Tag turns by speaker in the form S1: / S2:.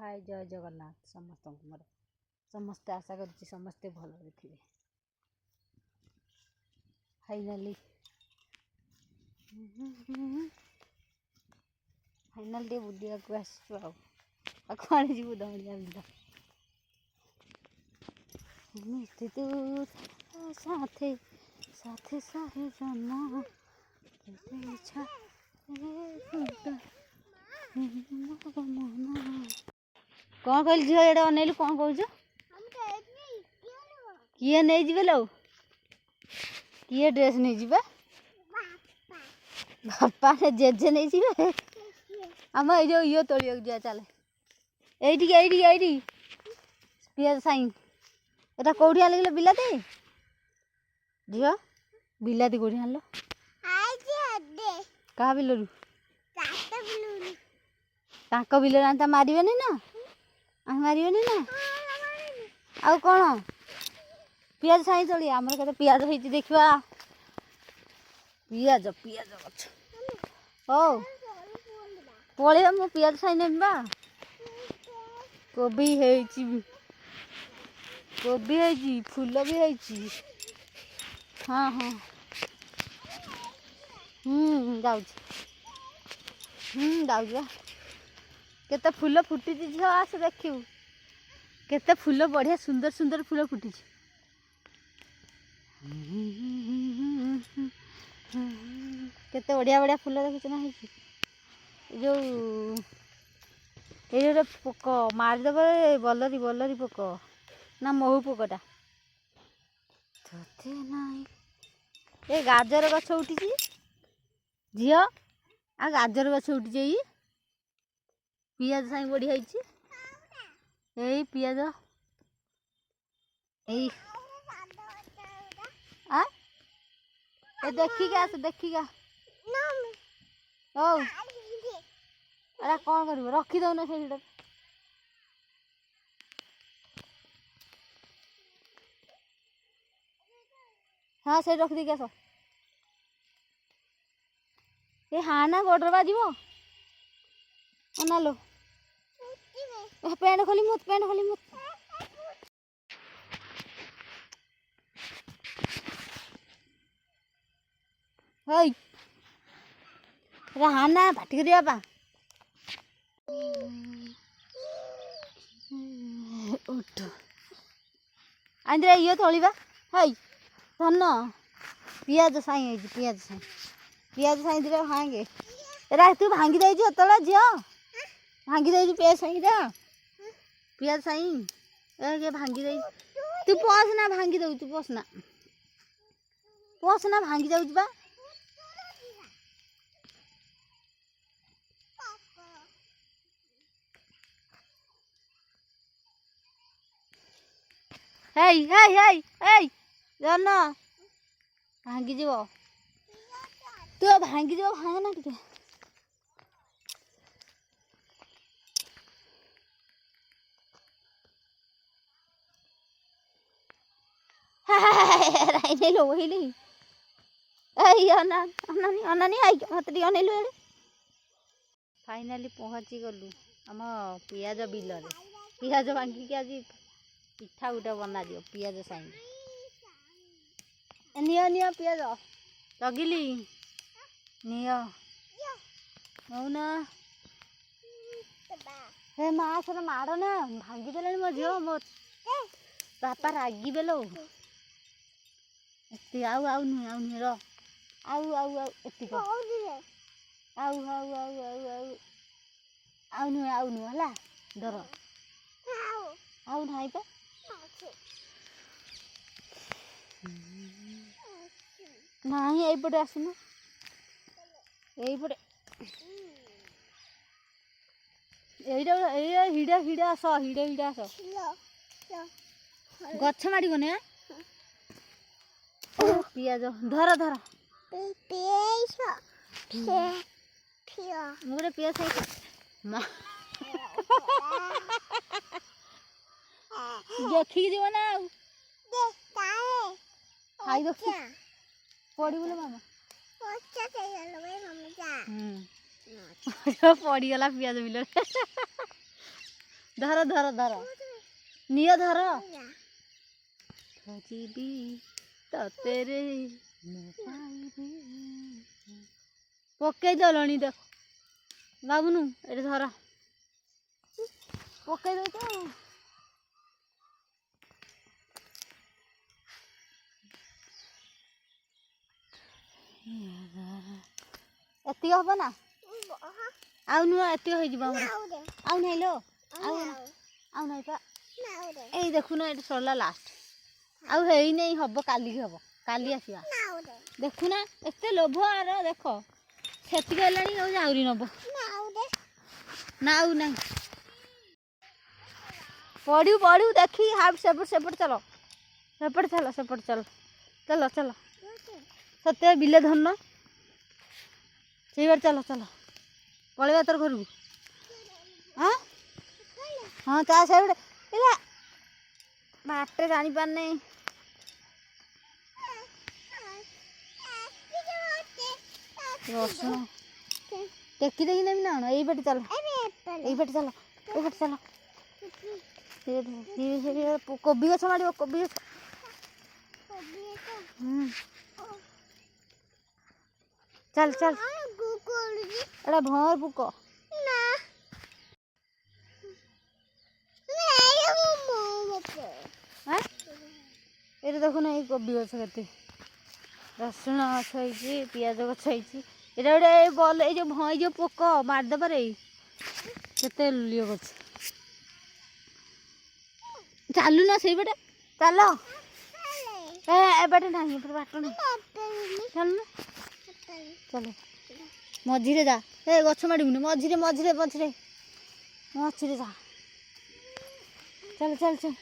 S1: हाय जय जगन्नाथ समस्त मोर समस्ते आशा करुच्ची समस्ते भल थे फाइनाली फाइनाल टे बुलिया को आसुआड़े जीव दौड़िया बिंदा तू साथे साथे साहे जन्म इच्छा कौन कहल झील एडे अनेलु कौन कह किए नहीं जीवे लो किए ड्रेस नहीं जीवे बापा ने जेजे नहीं जीवे आम ये तोड़िया जा चले ये पियाज साइन एटा कौटी आन बिलाती झील बिलाती कौटी आन क्या बिलरू बिल मारे ना मारे ना आउ कौन पियाज साई चली आमर के पियाज होती देखा पियाज पियाज गछ हो पलिया मु पियाज साई नेबा कोबी है कोबी है फूल भी है हाँ हाँ जाऊ जाऊ केते फूल फुटी झील आस देखू केते फूल बढ़िया सुंदर सुंदर फूल फुटी केते बढ़िया बढ़िया फूल देखुच ना जो ये पोक मारिदेव बलरी बलरी पोक ना महू पोकटा ये गाजर गछ उठी झील आ गाजर गछ उठी पियाज साई बढ़िया यही पियाज यही देखिका आस देखिका हो अरे कौन कर रखीदौन से हाँ से रखी आस ये हाँ ना गोडर बाजी अनालो पैंट खोली मुत हई हाँ ना भाटी कर बा उठ आंद्रे ये थोड़ा हई धन पियाज साई पियाज साई दिले भांगे रा तू भांगी दे झी भांगी दे पियाज साई भांगी दे तू पसना भांगी दे तू पसना भांगी जाऊँ जन भांगी जीव तू भांगी जीव भांग ना टे लोहिली अनानी आई मत अनेलु फाइनाली पहुँची गलु आम पियाज बिल पियाज भांगिकी आज पिठा गोटे बना दियो पियाज साई नि पियाज लगिली निना हे मासर माड़ ना भांगीदे मो झील मो बापा रागिबे लो आउ आउ नुहे रो आउ आउ आउ एतिक आउ आउ आउ आउ आउ आउ नुहे है डर आउ ना पा ना यहीपटे आसना यहीपटे हिड़ा हिड़ा आस हिड़ा आस गछ माड़गने पियाज धर धर गोटे पियाज देखिक जीव ना खाई देख पड़ी बोले मामा पड़गला पियाज बिल ଧର ଧର ଧର ନିଅ ଧର ଖୋଜିବି ତତେରେ ପକେଇ ଦେଲଣି ଦେଖ ବାବୁନୁ ଏଠି ଧର ପକେଇ ଦଉଛ ଏତିକି ହବ ନା ଆଉ ନୁହଁ ଏତିକି ହେଇଯିବ ଆମର ଆଉ ନାହିଁ ଲୋ ଆଉ ନାହିଁ ପା ଏଇ ଦେଖୁନ ଏଠି ସରିଲା ଲାଷ୍ଟ ଆଉ ହେଇନାହିଁ ହବ କାଲିକି ହବ କାଲି ଆସିବା ଦେଖୁନା ଏତେ ଲୋଭ ଆର ଦେଖ ସେତିକି ହେଲାଣି ଆଉ ଆହୁରି ନବ ନା ଆଉ ନାହିଁ ପଡ଼ିବୁ ପଡ଼ିବୁ ଦେଖି ହାଫ ସେପଟ ଚାଲ ସେପଟ ଚାଲ ସତ୍ୟ ବିଲେ ଧନ ସେଇବାଟ ଚାଲ ପଳେଇବା ତୋର ଘରକୁ ହଁ ତା ସେଇବାଟେ ଏଲା ବାଟରେ ଜାଣିପାରୁନି ରସୁଣ ଟେକି ଦେଇକି ନେବି ନା କଣ ଏଇପଟେ ଚାଲ କୋବି ଗଛ ମାଡ଼ିବ କୋବି ଗଛ ଚାଲ ଏଟା ଭଁର ପୋକ ଏଇଟା ଦେଖୁନ ଏଇ କୋବି ଗଛ କେତେ ରସୁଣ ଗଛ ହେଇଛି ପିଆଜ ଗଛ ହେଇଛି ଏଇଟା ଗୋଟେ ବଲ ଏଇ ଯୋଉ ପୋକ ମାରିଦେବାରେ କେତେ ଇଏ ଗଛ ଚାଲୁନ ସେଇପଟେ ଚାଲ ଏପଟେ ନାହିଁ ଏପଟେ ବାଟ ନାହିଁ ଚାଲୁନ ଚାଲ ମଝିରେ ଯା ଏ ଗଛ ମାଡ଼ିବୁନି ମଝିରେ ଯା ଚାଲ